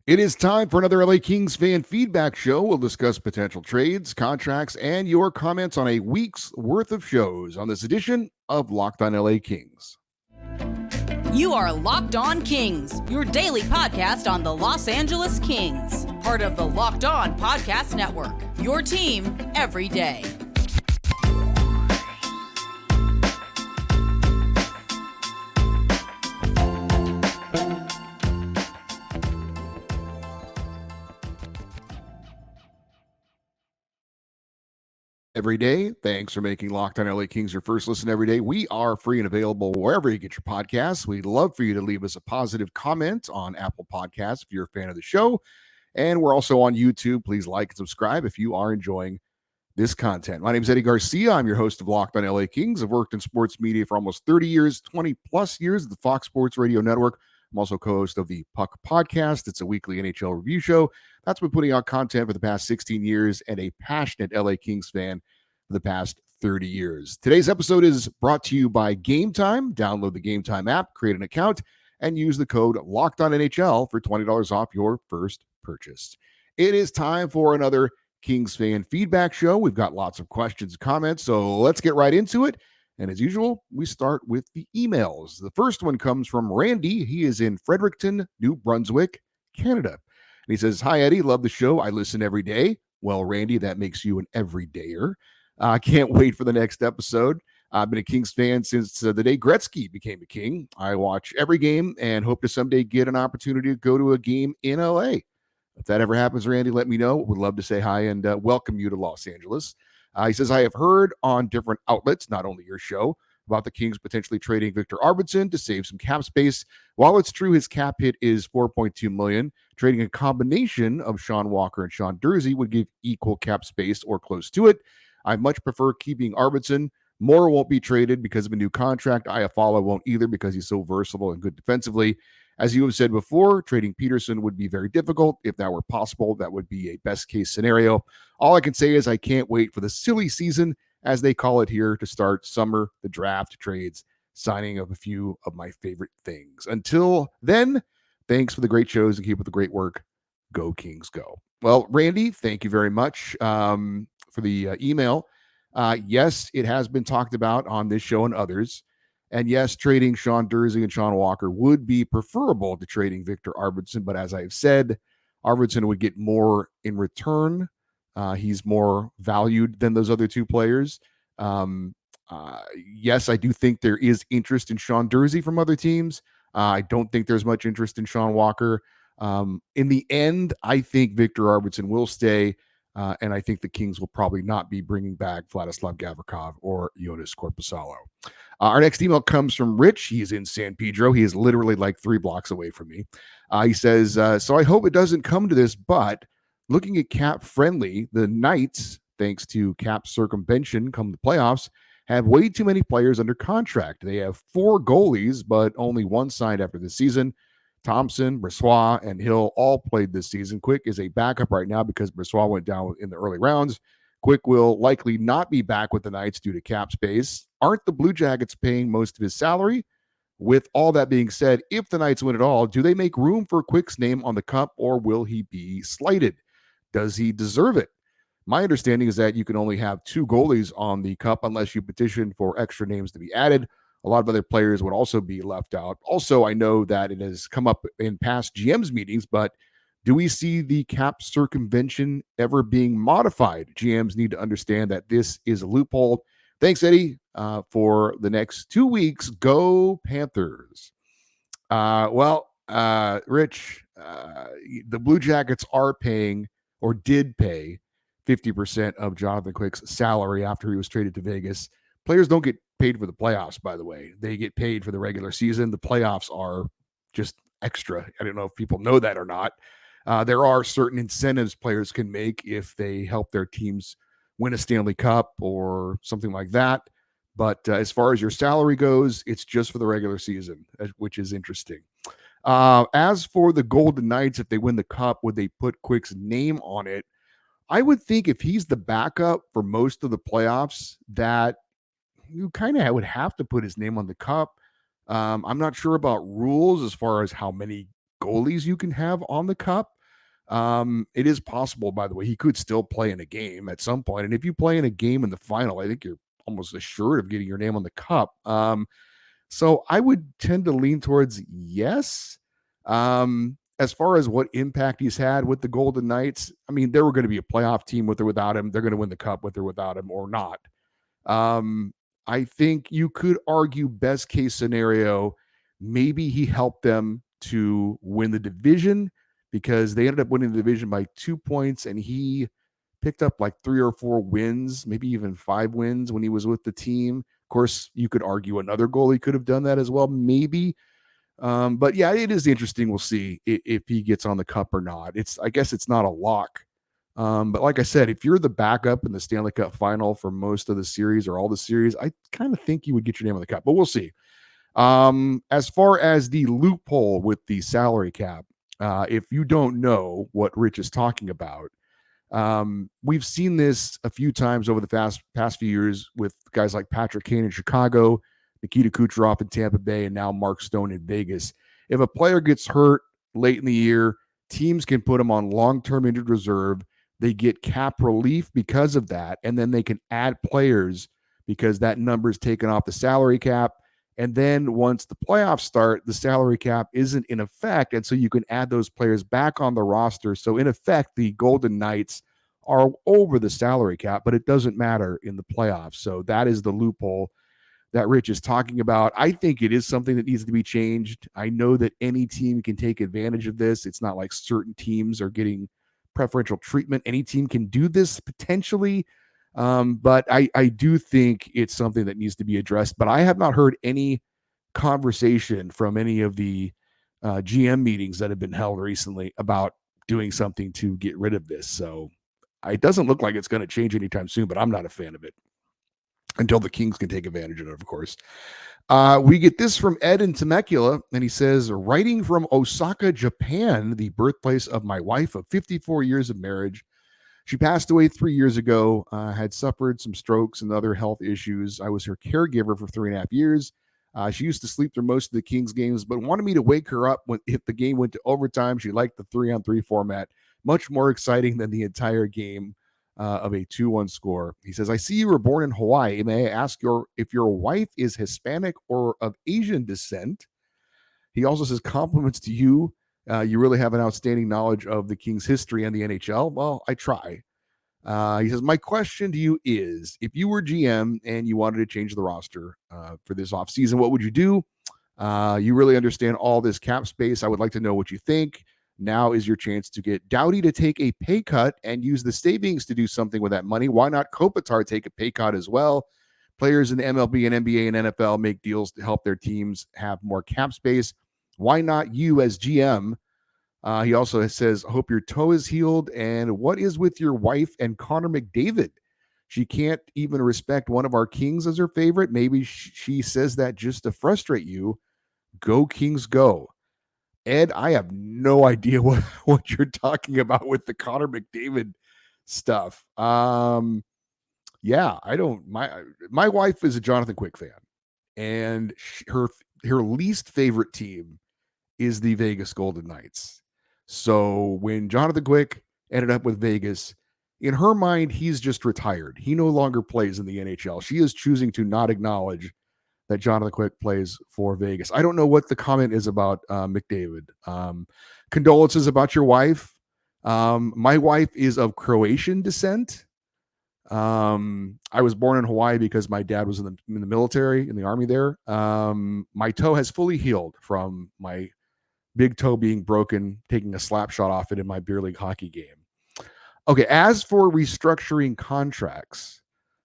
It is time for another LA Kings fan feedback show. We'll discuss potential trades, contracts, and your comments on a week's worth of shows on this edition of Locked on LA Kings. You are Locked On Kings, your daily podcast on the Los Angeles Kings, part of the Locked On Podcast Network, your team every day. Every day. Thanks for making Locked on LA Kings your first listen every day. We are free and available wherever you get your podcasts. We'd love for you to leave us a positive comment on Apple Podcasts if you're a fan of the show. And we're also on YouTube. Please like and subscribe if you are enjoying this content. My name is Eddie Garcia. I'm your host of Locked on LA Kings. I've worked in sports media for almost 30 years, 20 plus years at the Fox Sports Radio Network. I'm also co-host of the Puck Podcast. It's a weekly NHL review show that's been putting out content for the past 16 years and a passionate LA Kings fan for the past 30 years. Today's episode is brought to you by Gametime. Download the Gametime app, create an account, and use the code LOCKEDONNHL for $20 off your first purchase. It is time for another Kings fan feedback show. We've got lots of questions and comments, so let's get right into it. And as usual, we start with the emails. The first one comes from Randy. He is in Fredericton, New Brunswick, Canada. And he says, "Hi, Eddie. Love the show. I listen every day." Well, Randy, that makes you an everydayer. I can't wait for the next episode. I've been a Kings fan since the day Gretzky became a King. I watch every game and hope to someday get an opportunity to go to a game in LA. If that ever happens, Randy, let me know. Would love to say hi and welcome you to Los Angeles. He says, I have heard on different outlets, not only your show, about the Kings potentially trading Victor Arvidsson to save some cap space. While it's true his cap hit is $4.2 million, trading a combination of Sean Walker and Sean Durzi would give equal cap space or close to it. I much prefer keeping Arvidsson. Moore won't be traded because of a new contract. Iafallo won't either because he's so versatile and good defensively. As you have said before, trading Peterson would be very difficult. If that were possible, that would be a best case scenario. All I can say is I can't wait for the silly season, as they call it here, to start summer, the draft, trades, signing of a few of my favorite things. Until then, thanks for the great shows and keep up the great work. Go Kings, go. Well, Randy, thank you very much for the email. Yes, it has been talked about on this show and others. And yes, trading Sean Durzi and Sean Walker would be preferable to trading Victor Arvidsson. But as I've said, Arvidsson would get more in return. He's more valued than those other two players. Yes, I do think there is interest in Sean Durzi from other teams. I don't think there's much interest in Sean Walker. In the end, I think Victor Arvidsson will stay. And I think the Kings will probably not be bringing back Vladislav Gavrikov or Jonas Korpisalo. Our next email comes from Rich. He's in San Pedro. He is literally like 3 blocks away from me. He says, so I hope it doesn't come to this, but looking at cap friendly, the Knights, thanks to cap circumvention come the playoffs, have way too many players under contract. They have 4 goalies, but only 1 signed after the season. Thompson, Brossoit, and Hill all played this season. Quick is a backup right now because Brossoit went down in the early rounds. Quick will likely not be back with the Knights due to cap space. Aren't the Blue Jackets paying most of his salary? With all that being said, if the Knights win it all, do they make room for Quick's name on the cup, or will he be slighted? Does he deserve it? My understanding is that you can only have 2 goalies on the cup unless you petition for extra names to be added. A lot of other players would also be left out. Also, I know that it has come up in past GM's meetings, but do we see the cap circumvention ever being modified? GMs need to understand that this is a loophole. Thanks, Eddie, for the next 2 weeks. Go Panthers. Rich, the Blue Jackets are paying or did pay 50% of Jonathan Quick's salary after he was traded to Vegas. Players don't get paid for the playoffs, by the way. They get paid for the regular season. The playoffs are just extra. I don't know if people know that or not. There are certain incentives players can make if they help their teams win a Stanley Cup or something like that. But as far as your salary goes, it's just for the regular season, which is interesting. As for the Golden Knights, if they win the cup, would they put Quick's name on it? I would think if he's the backup for most of the playoffs, that you kind of would have to put his name on the cup. I'm not sure about rules as far as how many goalies you can have on the cup. It is possible, by the way, he could still play in a game at some point. And if you play in a game in the final, I think you're almost assured of getting your name on the cup. So I would tend to lean towards yes. As far as what impact he's had with the Golden Knights, I mean, they were going to be a playoff team with or without him. They're going to win the cup with or without him or not. Um, I think you could argue best case scenario, maybe he helped them to win the division because they ended up winning the division by 2 points and he picked up like 3 or 4 wins, maybe even 5 wins when he was with the team. Of course, you could argue another goalie could have done that as well, maybe. But yeah, it is interesting. We'll see if he gets on the cup or not. I guess it's not a lock. But like I said, if you're the backup in the Stanley Cup final for most of the series or all the series, I kind of think you would get your name on the cup, but we'll see. As far as the loophole with the salary cap, if you don't know what Rich is talking about, we've seen this a few times over the past few years with guys like Patrick Kane in Chicago, Nikita Kucherov in Tampa Bay, and now Mark Stone in Vegas. If a player gets hurt late in the year, teams can put him on long-term injured reserve. They get cap relief because of that, and then they can add players because that number is taken off the salary cap. And then once the playoffs start, the salary cap isn't in effect. And so you can add those players back on the roster. So in effect, the Golden Knights are over the salary cap, but it doesn't matter in the playoffs. So that is the loophole that Rich is talking about. I think it is something that needs to be changed. I know that any team can take advantage of this. It's not like certain teams are getting preferential treatment. Any team can do this potentially. But I do think it's something that needs to be addressed. But I have not heard any conversation from any of the GM meetings that have been held recently about doing something to get rid of this. So it doesn't look like it's going to change anytime soon, but I'm not a fan of it until the Kings can take advantage of it, of course. We get this from Ed in Temecula, and he says, writing from Osaka, Japan, the birthplace of my wife of 54 years of marriage. She passed away 3 years ago, had suffered some strokes and other health issues. I was her caregiver for 3.5 years. She used to sleep through most of the Kings games, but wanted me to wake her up if the game went to overtime. She liked the 3-on-3 format, much more exciting than the entire game of a 2-1 score. He says, I see you were born in Hawaii. May I ask if your wife is Hispanic or of Asian descent? He also says, compliments to you. You really have an outstanding knowledge of the Kings' history and the NHL. Well, I try. He says, my question to you is, if you were GM and you wanted to change the roster for this offseason, what would you do? You really understand all this cap space. I would like to know what you think. Now is your chance to get Doughty to take a pay cut and use the savings to do something with that money. Why not Kopitar take a pay cut as well? Players in the MLB and NBA and NFL make deals to help their teams have more cap space. Why not you as GM? He also says, hope your toe is healed. And what is with your wife and Connor McDavid? She can't even respect one of our Kings as her favorite. Maybe she says that just to frustrate you. Go Kings, go. Ed, I have no idea what you're talking about with the Connor McDavid stuff. Yeah, I don't. My wife is a Jonathan Quick fan, and her least favorite team is the Vegas Golden Knights. So when Jonathan Quick ended up with Vegas, in her mind, he's just retired. He no longer plays in the NHL. She is choosing to not acknowledge that Jonathan Quick plays for Vegas. I don't know what the comment is about McDavid. Condolences about your wife. My wife is of Croatian descent. I was born in Hawaii because my dad was in the military, in the army there. My toe has fully healed from my big toe being broken, taking a slap shot off it in my beer league hockey game. Okay, as for restructuring contracts,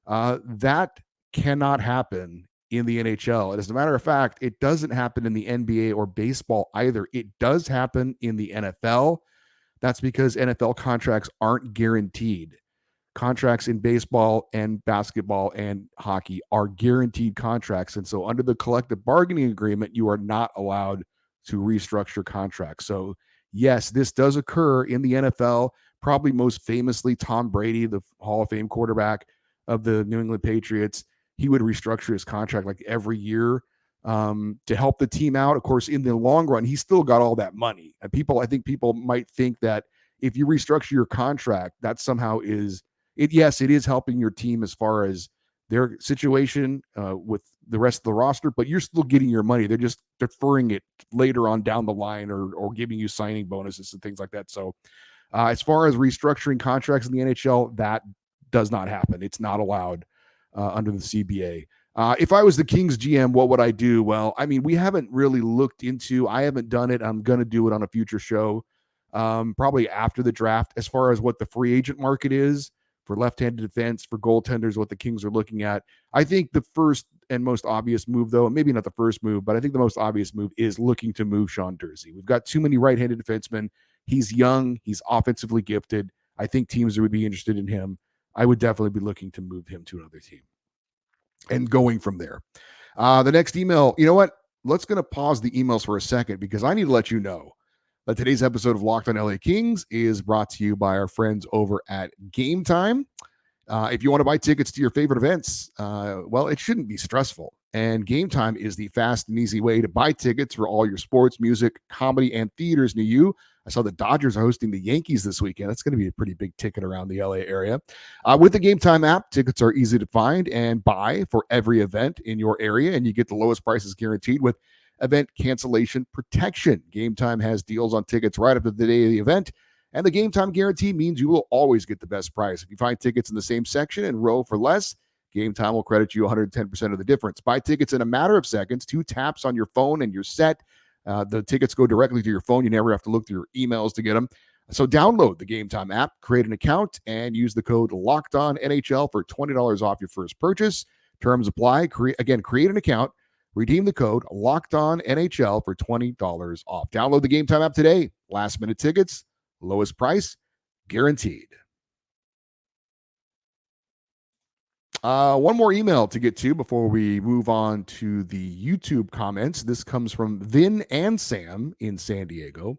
that cannot happen in the NHL. And as a matter of fact, it doesn't happen in the NBA or baseball either. It does happen in the NFL. That's because NFL contracts aren't guaranteed. Contracts in baseball and basketball and hockey are guaranteed contracts. And so under the collective bargaining agreement, you are not allowed to restructure contracts. So yes, this does occur in the NFL, probably most famously Tom Brady, the Hall of Fame quarterback of the New England Patriots. He would restructure his contract like every year to help the team out. Of course, in the long run, he still got all that money. And I think people might think that if you restructure your contract, that somehow is it. Yes, it is helping your team as far as their situation with the rest of the roster, but you're still getting your money. They're just deferring it later on down the line, or giving you signing bonuses and things like that. So as far as restructuring contracts in the NHL, that does not happen. It's not allowed under the CBA. If I was the Kings GM, what would I do? Well, I mean, we haven't really looked into. I haven't done it. I'm going to do it on a future show, probably after the draft. As far as what the free agent market is for left-handed defense, for goaltenders, what the Kings are looking at, I think the first and most obvious move, though, maybe not the first move, but I think the most obvious move is looking to move Sean Durzi. We've got too many right-handed defensemen. He's young. He's offensively gifted. I think teams would be interested in him. I would definitely be looking to move him to another team and going from there. The next email, you know what? Let's going to pause the emails for a second because I need to let you know that today's episode of Locked on LA Kings is brought to you by our friends over at Gametime. If you want to buy tickets to your favorite events, well, it shouldn't be stressful. And Gametime is the fast and easy way to buy tickets for all your sports, music, comedy, and theaters near you. I saw the Dodgers are hosting the Yankees this weekend. That's going to be a pretty big ticket around the LA area. With the Gametime app, tickets are easy to find and buy for every event in your area, and you get the lowest prices guaranteed with event cancellation protection. Gametime has deals on tickets right up to the day of the event, and the Gametime guarantee means you will always get the best price. If you find tickets in the same section and row for less, Gametime will credit you 110% of the difference. Buy tickets in a matter of seconds, 2 taps on your phone, and you're set. The tickets go directly to your phone. You never have to look through your emails to get them. So download the Gametime app, create an account, and use the code LOCKEDONNHL for $20 off your first purchase. Terms apply. Create an account, redeem the code LOCKEDONNHL for $20 off. Download the Gametime app today. Last-minute tickets, lowest price, guaranteed. One more email to get to before we move on to the YouTube comments. This comes from Vin and Sam in San Diego.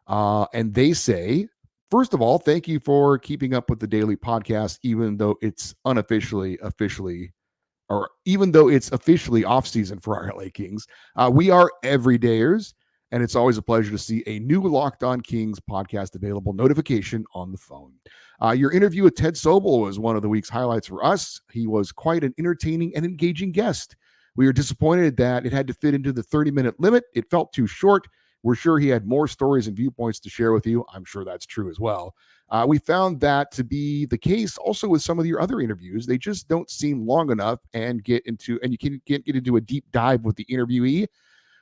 And they say, first of all, thank you for keeping up with the daily podcast, even though it's officially off season for our LA Kings. We are everydayers, and it's always a pleasure to see a new Locked On Kings podcast available notification on the phone. Your interview with Ted Sobel was one of the week's highlights for us. He was quite an entertaining and engaging guest. We were disappointed that it had to fit into the 30-minute limit. It felt too short. We're sure he had more stories and viewpoints to share with you. I'm sure that's true as well. We found that to be the case also with some of your other interviews. They just don't seem long enough and you can't get into a deep dive with the interviewee.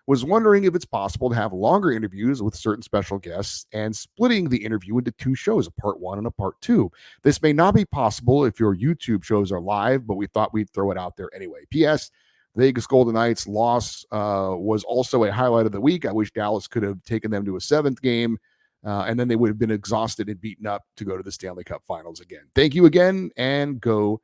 Was wondering if it's possible to have longer interviews with certain special guests and splitting the interview into 2 shows, a part 1 and a part 2. This may not be possible if your YouTube shows are live, but we thought we'd throw it out there anyway. P.S. Vegas Golden Knights loss was also a highlight of the week. I wish Dallas could have taken them to a 7th game, and then they would have been exhausted and beaten up to go to the Stanley Cup Finals again. Thank you again, and go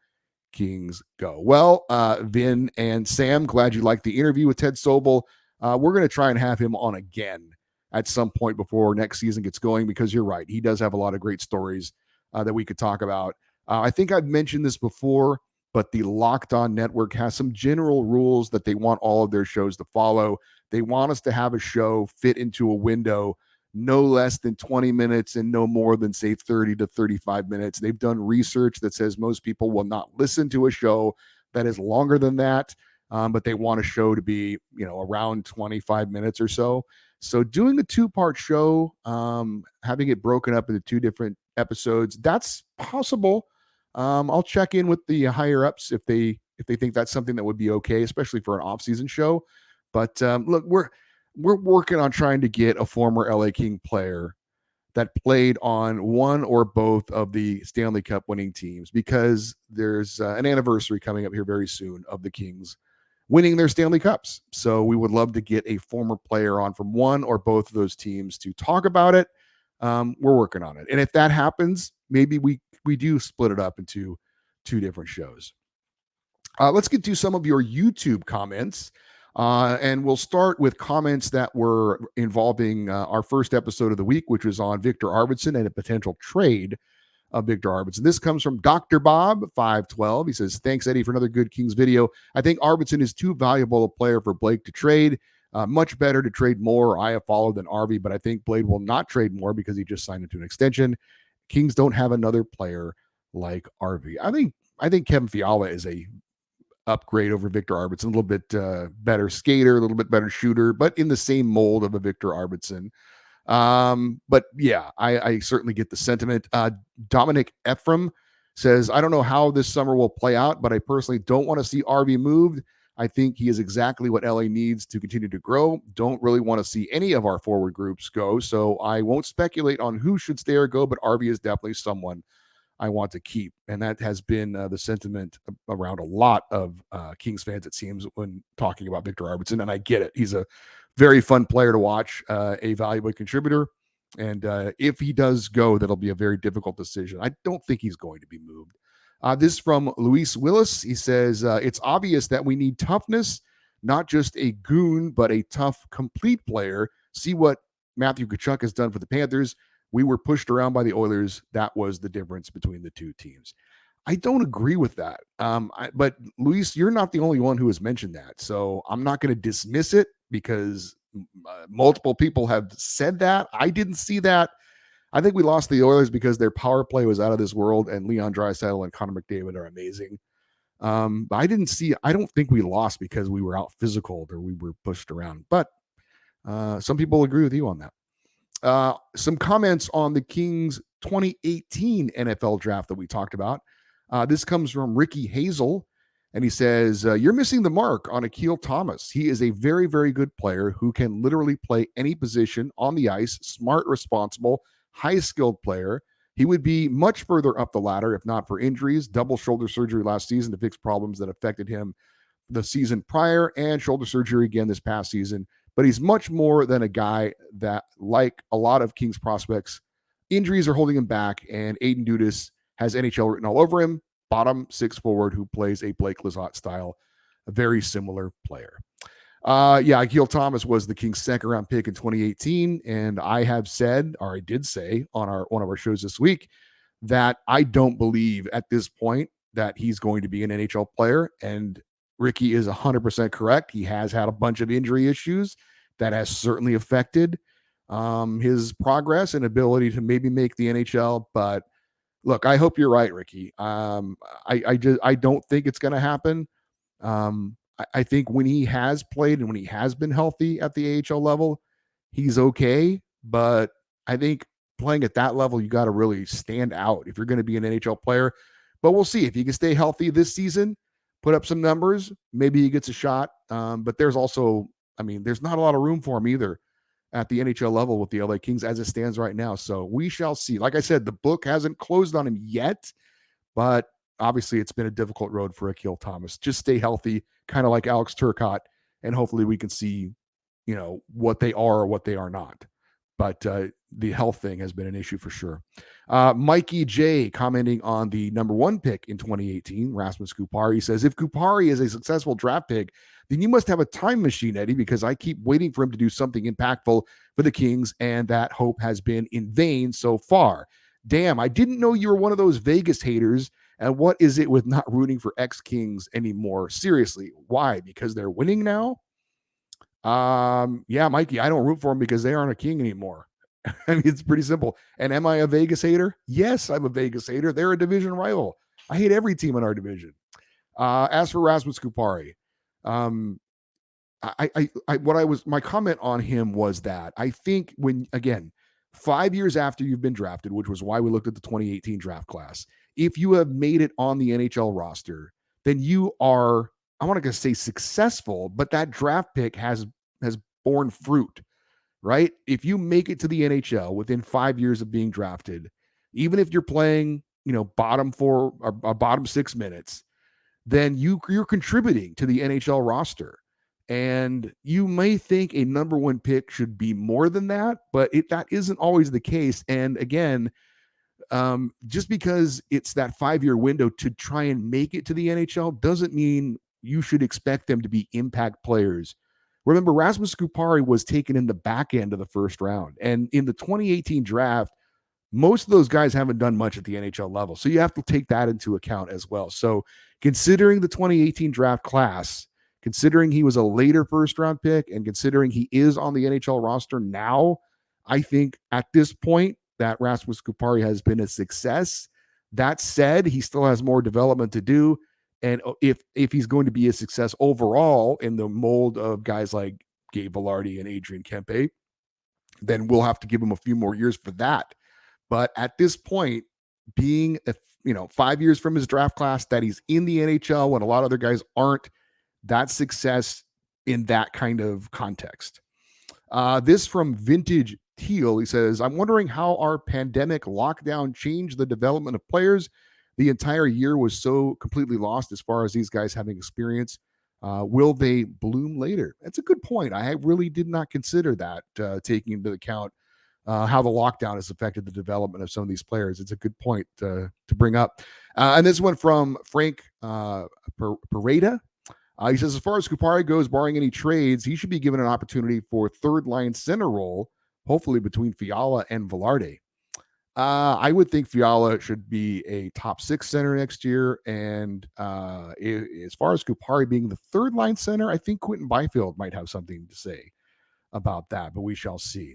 Kings go. Well, Vin and Sam, glad you liked the interview with Ted Sobel. We're going to try and have him on again at some point before next season gets going, because you're right. He does have a lot of great stories that we could talk about. I think I've mentioned this before, but the Locked On Network has some general rules that they want all of their shows to follow. They want us to have a show fit into a window no less than 20 minutes and no more than, say, 30 to 35 minutes. They've done research that says most people will not listen to a show that is longer than that. But they want a show to be, around 25 minutes or so. So doing a 2-part show, having it broken up into 2 different episodes, that's possible. I'll check in with the higher ups if they think that's something that would be okay, especially for an off-season show. But look, we're working on trying to get a former LA King player that played on one or both of the Stanley Cup winning teams, because there's an anniversary coming up here very soon of the Kings winning their Stanley Cups. So we would love to get a former player on from one or both of those teams to talk about it. We're working on it. And if that happens, maybe we do split it up into 2 different shows. Let's get to some of your YouTube comments. And we'll start with comments that were involving our first episode of the week, which was on Victor Arvidsson and a potential trade of Victor Arvidsson. This comes from Dr. Bob 512. He says, thanks, Eddie, for another good Kings video. I think Arvidsson is too valuable a player for Blake to trade. Much better to trade more I have followed than RV, but I think Blade will not trade more because he just signed into an extension. Kings don't have another player like RV. I think Kevin Fiala is a upgrade over Victor Arvidsson, a little bit better skater, a little bit better shooter, but in the same mold of a Victor Arvidsson. But yeah, I certainly get the sentiment. Dominic Ephraim says, I don't know how this summer will play out, but I personally don't want to see RV moved. I think he is exactly what LA needs to continue to grow. Don't really want to see any of our forward groups go, so I won't speculate on who should stay or go, but RV is definitely someone I want to keep. And that has been the sentiment around a lot of Kings fans, it seems, when talking about Victor Arvidsson. And I get it. He's a very fun player to watch, a valuable contributor. And if he does go, that'll be a very difficult decision. I don't think he's going to be moved. This is from Luis Willis. He says, it's obvious that we need toughness, not just a goon, but a tough, complete player. See what Matthew Tkachuk has done for the Panthers. We were pushed around by the Oilers. That was the difference between the two teams. I don't agree with that. But Luis, you're not the only one who has mentioned that. So I'm not going to dismiss it because multiple people have said that. I didn't see that. I think we lost the Oilers because their power play was out of this world, and Leon Draisaitl and Connor McDavid are amazing. But I don't think we lost because we were out physical or we were pushed around. But some people agree with you on that. Some comments on the Kings 2018 NFL draft that we talked about. This comes from Ricky Hazel, and he says, you're missing the mark on Akil Thomas. He is a very, very good player who can literally play any position on the ice, smart, responsible, high-skilled player. He would be much further up the ladder if not for injuries, double shoulder surgery last season to fix problems that affected him the season prior, and shoulder surgery again this past season. But he's much more than a guy that, like a lot of Kings prospects, injuries are holding him back, and Aiden Dudas has NHL written all over him. Bottom six forward who plays a Blake Lizotte style, a very similar player. Akil Thomas was the Kings' second round pick in 2018, and I have said, or I did say on one of our shows this week, that I don't believe at this point that he's going to be an NHL player. And Ricky is 100% correct. He has had a bunch of injury issues that has certainly affected his progress and ability to maybe make the NHL. But look, I hope you're right, Ricky. I don't think it's going to happen. I think when he has played and when he has been healthy at the AHL level, he's okay. But I think playing at that level, you got to really stand out if you're going to be an NHL player. But we'll see if he can stay healthy this season, put up some numbers. Maybe he gets a shot. But there's also, there's not a lot of room for him either at the NHL level with the LA Kings as it stands right now. So we shall see. Like I said, the book hasn't closed on him yet, but obviously it's been a difficult road for Akil Thomas. Just stay healthy, kind of like Alex Turcotte, and hopefully we can see, what they are or what they are not. But the health thing has been an issue for sure. Mikey J commenting on the number one pick in 2018, Rasmus Kupari, says, if Kupari is a successful draft pick, then you must have a time machine, Eddie, because I keep waiting for him to do something impactful for the Kings, and that hope has been in vain so far. Damn, I didn't know you were one of those Vegas haters. And what is it with not rooting for ex-Kings anymore? Seriously, why? Because they're winning now? Yeah, Mikey, I don't root for them because they aren't a King anymore. It's pretty simple. And am I a Vegas hater? Yes, I'm a Vegas hater. They're a division rival. I hate every team in our division. As for Rasmus Kupari, my comment on him was that I think 5 years after you've been drafted, which was why we looked at the 2018 draft class, if you have made it on the NHL roster, then you are, I want to say successful, but that draft pick has borne fruit, right? If you make it to the NHL within 5 years of being drafted, even if you're playing, bottom four or bottom 6 minutes, then you're contributing to the NHL roster. And you may think a number one pick should be more than that, but that isn't always the case. And again, just because it's that 5-year window to try and make it to the NHL doesn't mean you should expect them to be impact players. Remember, Rasmus Kupari was taken in the back end of the first round. And in the 2018 draft, most of those guys haven't done much at the NHL level. So you have to take that into account as well. So considering the 2018 draft class, Considering he was a later first round pick and considering he is on the NHL roster now, I think at this point that Rasmus Kupari has been a success. That said, he still has more development to do. And if he's going to be a success overall in the mold of guys like Gabe Velarde and Adrian Kempe, then we'll have to give him a few more years for that. But at this point, being 5 years from his draft class, that he's in the NHL when a lot of other guys aren't, that's success in that kind of context. This from Vintage Teal. He says, I'm wondering how our pandemic lockdown changed the development of players. The entire year was so completely lost as far as these guys having experience. Will they bloom later? That's a good point. I really did not consider that, taking into account how the lockdown has affected the development of some of these players. It's a good point to bring up. And this one from Frank Pareda. He says, as far as Kupari goes, barring any trades, he should be given an opportunity for third line center role, hopefully between Fiala and Velarde. I would think Fiala should be a top 6 center next year. And as far as Kupari being the third line center, I think Quentin Byfield might have something to say about that, but we shall see.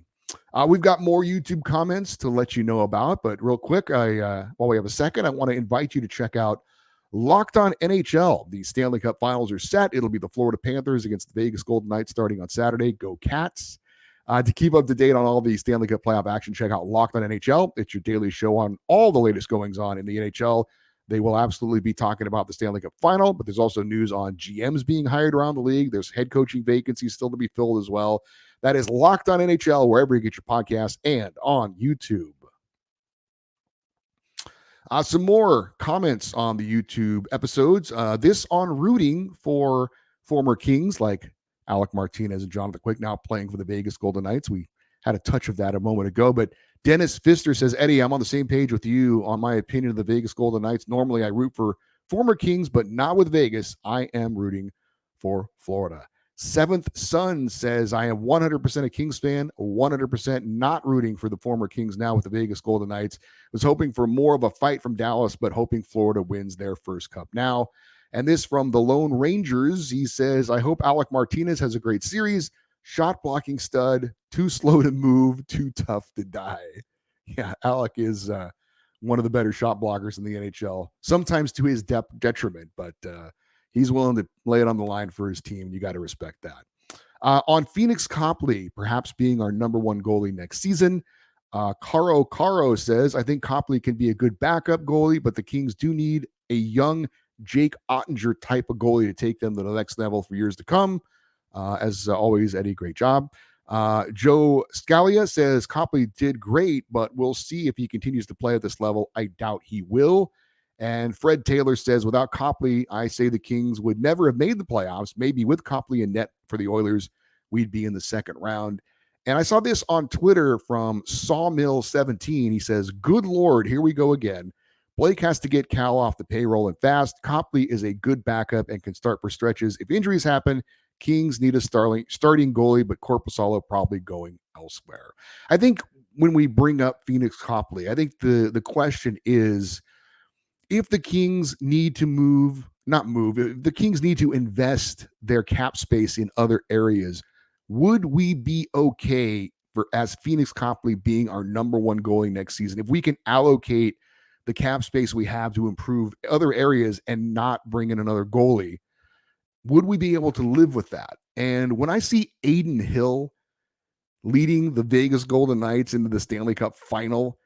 We've got more YouTube comments to let you know about, but real quick, while we have a second, I want to invite you to check out Locked On NHL. The Stanley Cup Finals are set. It'll be the Florida Panthers against the Vegas Golden Knights starting on Saturday. Go Cats. To keep up to date on all the Stanley Cup playoff action, check out Locked On NHL. It's your daily show on all the latest goings on in the NHL. They will absolutely be talking about the Stanley Cup Final, but there's also news on GMs being hired around the league. There's head coaching vacancies still to be filled as well. That is Locked On NHL, wherever you get your podcasts and on YouTube. Some more comments on the YouTube episodes. This on rooting for former Kings like Alec Martinez and Jonathan Quick, now playing for the Vegas Golden Knights. We had a touch of that a moment ago, but Dennis Pfister says, Eddie, I'm on the same page with you on my opinion of the Vegas Golden Knights. Normally I root for former Kings, but not with Vegas. I am rooting for Florida. Seventh Son says, I am 100% a Kings fan, 100% not rooting for the former Kings now with the Vegas Golden Knights. Was hoping for more of a fight from Dallas, but hoping Florida wins their first cup now. And this from the Lone Rangers. He says, I hope Alec Martinez has a great series. Shot blocking stud, too slow to move, too tough to die. Yeah, Alec is one of the better shot blockers in the NHL, sometimes to his detriment, but he's willing to lay it on the line for his team. You got to respect that. On Phoenix Copley, perhaps being our number one goalie next season, Caro says, I think Copley can be a good backup goalie, but the Kings do need a young Jake Ottinger type of goalie to take them to the next level for years to come. As always, Eddie, great job. Joe Scalia says, Copley did great, but we'll see if he continues to play at this level. I doubt he will. And Fred Taylor says, without Copley, I say the Kings would never have made the playoffs. Maybe with Copley in net for the Oilers, we'd be in the second round. And I saw this on Twitter from Sawmill17. He says, good Lord, here we go again. Blake has to get Cal off the payroll and fast. Copley is a good backup and can start for stretches. If injuries happen, Kings need a starting goalie, but Korpisalo probably going elsewhere. I think when we bring up Phoenix Copley, I think the question is, if the Kings need to if the Kings need to invest their cap space in other areas, would we be okay as Phoenix Copley being our number one goalie next season? If we can allocate the cap space we have to improve other areas and not bring in another goalie, would we be able to live with that? And when I see Aiden Hill leading the Vegas Golden Knights into the Stanley Cup final,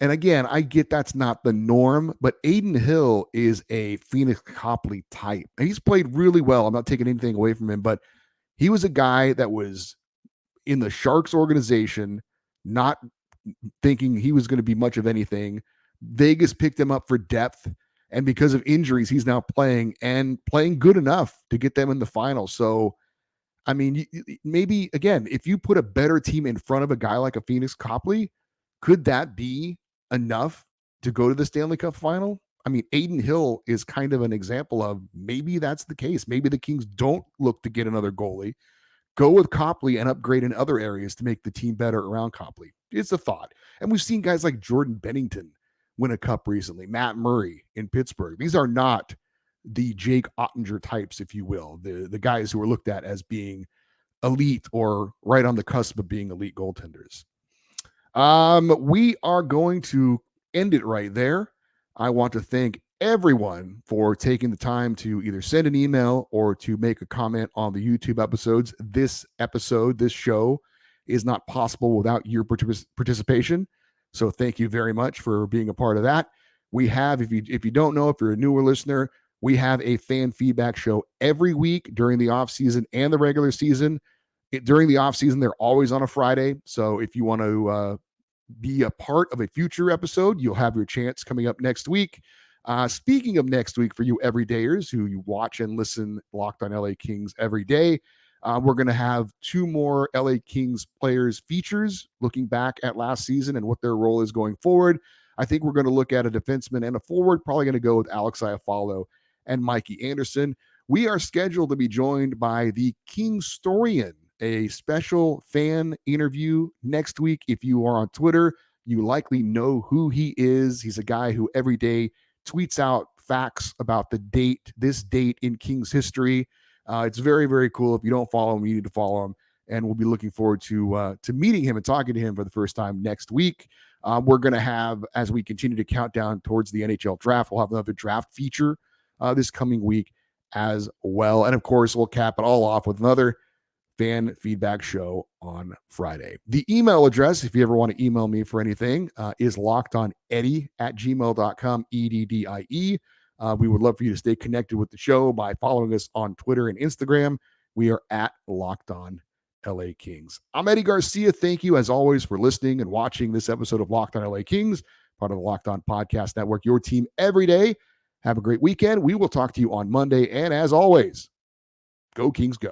and again, I get that's not the norm, but Aiden Hill is a Phoenix Copley type. And he's played really well. I'm not taking anything away from him, but he was a guy that was in the Sharks organization, not thinking he was going to be much of anything. Vegas picked him up for depth, and because of injuries, he's now playing good enough to get them in the final. So, I mean, maybe, again, if you put a better team in front of a guy like a Phoenix Copley, could that be enough to go to the Stanley Cup final? I mean, Aiden Hill is kind of an example of maybe that's the case. Maybe the Kings don't look to get another goalie. Go with Copley and upgrade in other areas to make the team better around Copley. It's a thought. And we've seen guys like Jordan Bennington win a cup recently, Matt Murray in Pittsburgh. These are not the Jake Ottinger types, if you will, the guys who are looked at as being elite or right on the cusp of being elite goaltenders. We are going to end it right there. I want to thank everyone for taking the time to either send an email or to make a comment on the YouTube episodes. This episode, this show is not possible without your participation. So thank you very much for being a part of that. We have, if you don't know, if you're a newer listener, we have a fan feedback show every week during the off season and the regular season. During the off season, they're always on a Friday. So if you want to be a part of a future episode, you'll have your chance coming up next week. Speaking of next week, for you everydayers who you watch and listen Locked on LA Kings every day, we're going to have 2 more LA Kings players features looking back at last season and what their role is going forward. I think we're going to look at a defenseman and a forward, probably going to go with Alex Iafallo and Mikey Anderson. We are scheduled to be joined by the Kingstorian, a special fan interview next week. If you are on Twitter, you likely know who he is. He's a guy who every day tweets out facts about this date in Kings history. It's very, very cool. If you don't follow him, you need to follow him. And we'll be looking forward to meeting him and talking to him for the first time next week. We're going to have, as we continue to count down towards the NHL draft, we'll have another draft feature this coming week as well. And of course, we'll cap it all off with another fan feedback show on Friday. The email address, if you ever want to email me for anything, is lockedoneddie@gmail.com, EDDIE. We would love for you to stay connected with the show by following us on Twitter and Instagram. We are at Locked On LA Kings. I'm Eddie Garcia. Thank you, as always, for listening and watching this episode of Locked On LA Kings, part of the Locked On Podcast Network, your team every day. Have a great weekend. We will talk to you on Monday. And as always, go Kings, go.